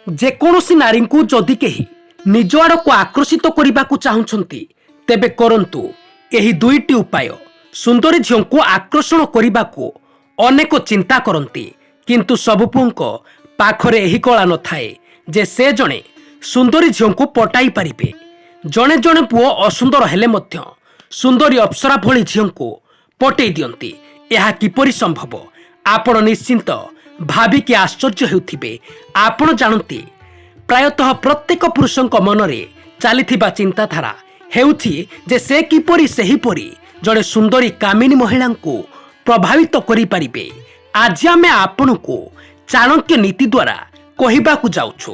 ଯେକୌଣସି ନାରୀଙ୍କୁ ଯଦି କେହି ନିଜ ଆଡ଼କୁ ଆକର୍ଷିତ କରିବାକୁ ଚାହୁଁଛନ୍ତି ତେବେ କରନ୍ତୁ ଏହି ଦୁଇଟି ଉପାୟ। ସୁନ୍ଦରୀ ଝିଅଙ୍କୁ ଆକର୍ଷଣ କରିବାକୁ ଅନେକ ଚିନ୍ତା କରନ୍ତି, କିନ୍ତୁ ସବୁ ପୁଅଙ୍କ ପାଖରେ ଏହି କଳା ନଥାଏ ଯେ ସେ ଜଣେ ସୁନ୍ଦରୀ ଝିଅଙ୍କୁ ପଟାଇ ପାରିବେ। ଜଣେ ଜଣେ ପୁଅ ଅସୁନ୍ଦର ହେଲେ ମଧ୍ୟ ସୁନ୍ଦରୀ ଅପ୍ସରା ଭଳି ଝିଅଙ୍କୁ ପଟେଇ ଦିଅନ୍ତି। ଏହା କିପରି ସମ୍ଭବ? ଆପଣ ନିଶ୍ଚିନ୍ତ ଭାବିକି ଆଶ୍ଚର୍ଯ୍ୟ ହେଉଥିବେ। ଆପଣ ଜାଣନ୍ତି ପ୍ରାୟତଃ ପ୍ରତ୍ୟେକ ପୁରୁଷଙ୍କ ମନରେ ଚାଲିଥିବା ଚିନ୍ତାଧାରା ହେଉଛି ଯେ ସେ କିପରି ସେହିପରି ଜଣେ ସୁନ୍ଦରୀ କାମିନୀ ମହିଳାଙ୍କୁ ପ୍ରଭାବିତ କରିପାରିବେ। ଆଜି ଆମେ ଆପଣଙ୍କୁ ଚାଣକ୍ୟ ନୀତି ଦ୍ୱାରା କହିବାକୁ ଯାଉଛୁ,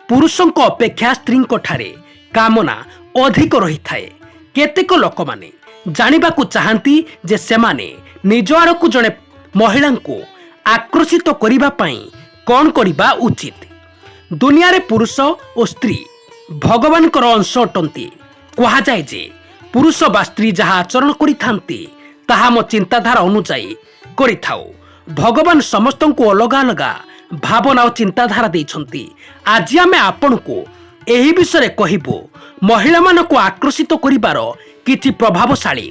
ପୁରୁଷଙ୍କ ଅପେକ୍ଷା ସ୍ତ୍ରୀଙ୍କ ଠାରେ କାମନା ଅଧିକ ରହିଥାଏ। କେତେକ ଲୋକମାନେ ଜାଣିବାକୁ ଚାହାନ୍ତି ଯେ ସେମାନେ ନିଜ ଆଡ଼କୁ ଜଣେ ମହିଳାଙ୍କୁ ଆକର୍ଷିତ କରିବା ପାଇଁ କ'ଣ କରିବା ଉଚିତ। ଦୁନିଆରେ ପୁରୁଷ ଓ ସ୍ତ୍ରୀ ଭଗବାନଙ୍କର ଅଂଶ ଅଟନ୍ତି। କୁହାଯାଏ ଯେ ପୁରୁଷ ବା ସ୍ତ୍ରୀ ଯାହା ଆଚରଣ କରିଥାନ୍ତି ତାହା ଆମ ଚିନ୍ତାଧାରା ଅନୁଯାୟୀ କରିଥାଉ। ଭଗବାନ ସମସ୍ତଙ୍କୁ ଅଲଗା ଅଲଗା ଭାବନା ଓ ଚିନ୍ତାଧାରା ଦେଇଛନ୍ତି। ଆଜି ଆମେ ଆପଣଙ୍କୁ ଏହି ବିଷୟରେ କହିବୁ। ମହିଳାମାନଙ୍କୁ ଆକର୍ଷିତ କରିବାର କିଛି ପ୍ରଭାବଶାଳୀ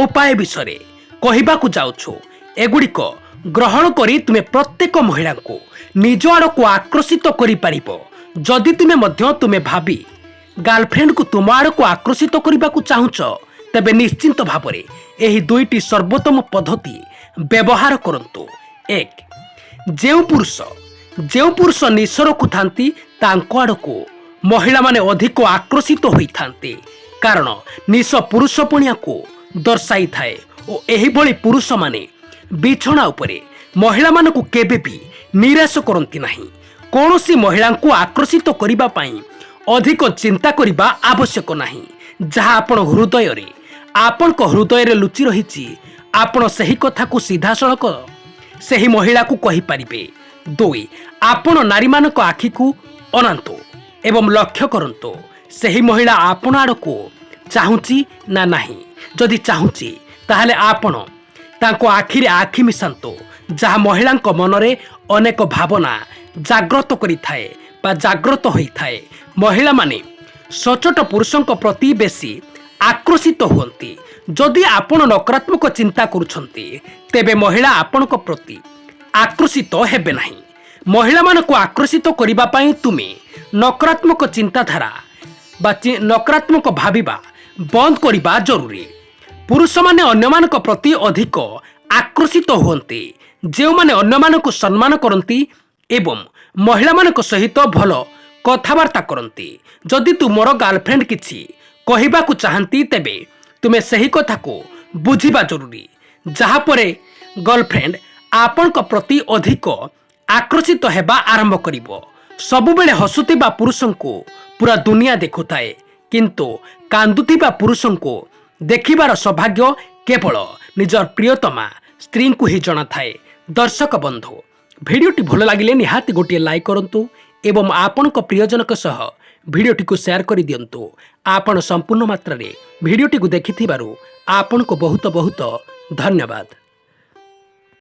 ଉପାୟ ବିଷୟରେ କହିବାକୁ ଯାଉଛୁ। ଏଗୁଡ଼ିକ ଗ୍ରହଣ କରି ତୁମେ ପ୍ରତ୍ୟେକ ମହିଳାଙ୍କୁ ନିଜ ଆଡ଼କୁ ଆକର୍ଷିତ କରିପାରିବ। ଯଦି ତୁମେ ଭାବି ଗାର୍ଲଫ୍ରେଣ୍ଡକୁ ତୁମ ଆଡ଼କୁ ଆକର୍ଷିତ କରିବାକୁ ଚାହୁଁଛ ତେବେ ନିଶ୍ଚିନ୍ତ ଭାବରେ ଏହି ଦୁଇଟି ସର୍ବୋତ୍ତମ ପଦ୍ଧତି ବ୍ୟବହାର କରନ୍ତୁ। 1. ଯେଉଁ ପୁରୁଷ ନିଶ ରଖୁଥାନ୍ତି ତାଙ୍କ ଆଡ଼କୁ ମହିଳାମାନେ ଅଧିକ ଆକର୍ଷିତ ହୋଇଥାନ୍ତି, କାରଣ ନିଶ ପୁରୁଷପଣିଆକୁ ଦର୍ଶାଇଥାଏ ଓ ଏହିଭଳି ପୁରୁଷମାନେ ବିଛଣା ଉପରେ ମହିଳାମାନଙ୍କୁ କେବେ ବି ନିରାଶ କରନ୍ତି ନାହିଁ। କୌଣସି ମହିଳାଙ୍କୁ ଆକର୍ଷିତ କରିବା ପାଇଁ ଅଧିକ ଚିନ୍ତା କରିବା ଆବଶ୍ୟକ ନାହିଁ। ଯାହା ଆପଣଙ୍କ ହୃଦୟରେ ଲୁଚି ରହିଛି, ଆପଣ ସେହି କଥାକୁ ସିଧାସଳଖ ସେହି ମହିଳାକୁ କହିପାରିବେ। 2. ଆପଣ ନାରୀମାନଙ୍କ ଆଖିକୁ ଅନାନ୍ତୁ ଏବଂ ଲକ୍ଷ୍ୟ କରନ୍ତୁ ସେହି ମହିଳା ଆପଣ ଆଡ଼କୁ ଚାହୁଁଛି ନା ନାହିଁ। ଯଦି ଚାହୁଁଛି ତାହେଲେ ଆପଣ ତାଙ୍କ ଆଖିରେ ଆଖି ମିଶାନ୍ତୁ, ଯାହା ମହିଳାଙ୍କ ମନରେ ଅନେକ ଭାବନା ଜାଗ୍ରତ କରିଥାଏ ବା ଜାଗ୍ରତ ହୋଇଥାଏ। ମହିଳାମାନେ ସଚ୍ଚୋଟ ପୁରୁଷଙ୍କ ପ୍ରତି ବେଶୀ ଆକର୍ଷିତ ହୁଅନ୍ତି। ଯଦି ଆପଣ ନକାରାତ୍ମକ ଚିନ୍ତା କରୁଛନ୍ତି ତେବେ ମହିଳା ଆପଣଙ୍କ ପ୍ରତି ଆକର୍ଷିତ ହେବେ ନାହିଁ। ମହିଳାମାନଙ୍କୁ ଆକର୍ଷିତ କରିବା ପାଇଁ ତୁମେ ନକାରାତ୍ମକ ଚିନ୍ତାଧାରା ବା ନକାରାତ୍ମକ ଭାବିବା ବନ୍ଦ କରିବା ଜରୁରୀ। ପୁରୁଷମାନେ ଅନ୍ୟମାନଙ୍କ ପ୍ରତି ଅଧିକ ଆକର୍ଷିତ ହୁଅନ୍ତି ଯେଉଁମାନେ ଅନ୍ୟମାନଙ୍କୁ ସମ୍ମାନ କରନ୍ତି ଏବଂ ମହିଳାମାନଙ୍କ ସହିତ ଭଲ କଥାବାର୍ତ୍ତା କରନ୍ତି। ଯଦି ତୁମର ଗାର୍ଲଫ୍ରେଣ୍ଡ କିଛି କହିବାକୁ ଚାହାନ୍ତି ତେବେ ତୁମେ ସେହି କଥାକୁ ବୁଝିବା ଜରୁରୀ, ଯାହାପରେ ଗାର୍ଲଫ୍ରେଣ୍ଡ ଆପଣଙ୍କ ପ୍ରତି ଅଧିକ ଆକର୍ଷିତ ହେବା ଆରମ୍ଭ କରିବ। ସବୁବେଳେ ହସୁଥିବା ପୁରୁଷଙ୍କୁ ପୁରା ଦୁନିଆ ଦେଖୁଥାଏ, କିନ୍ତୁ କାନ୍ଦୁଥିବା ପୁରୁଷଙ୍କୁ ଦେଖିବାର ସୌଭାଗ୍ୟ କେବଳ ନିଜର ପ୍ରିୟତମା ସ୍ତ୍ରୀଙ୍କୁ ହିଁ ଜଣାଥାଏ। ଦର୍ଶକ ବନ୍ଧୁ, ଭିଡ଼ିଓଟି ଭଲ ଲାଗିଲେ ନିହାତି ଗୋଟିଏ ଲାଇକ୍ କରନ୍ତୁ ଏବଂ ଆପଣଙ୍କ ପ୍ରିୟଜନଙ୍କ ସହ ଭିଡ଼ିଓଟିକୁ ସେୟାର କରିଦିଅନ୍ତୁ। ଆପଣ ସମ୍ପୂର୍ଣ୍ଣ ମାତ୍ରାରେ ଭିଡ଼ିଓଟିକୁ ଦେଖିଥିବାରୁ ଆପଣଙ୍କୁ ବହୁତ ବହୁତ ଧନ୍ୟବାଦ।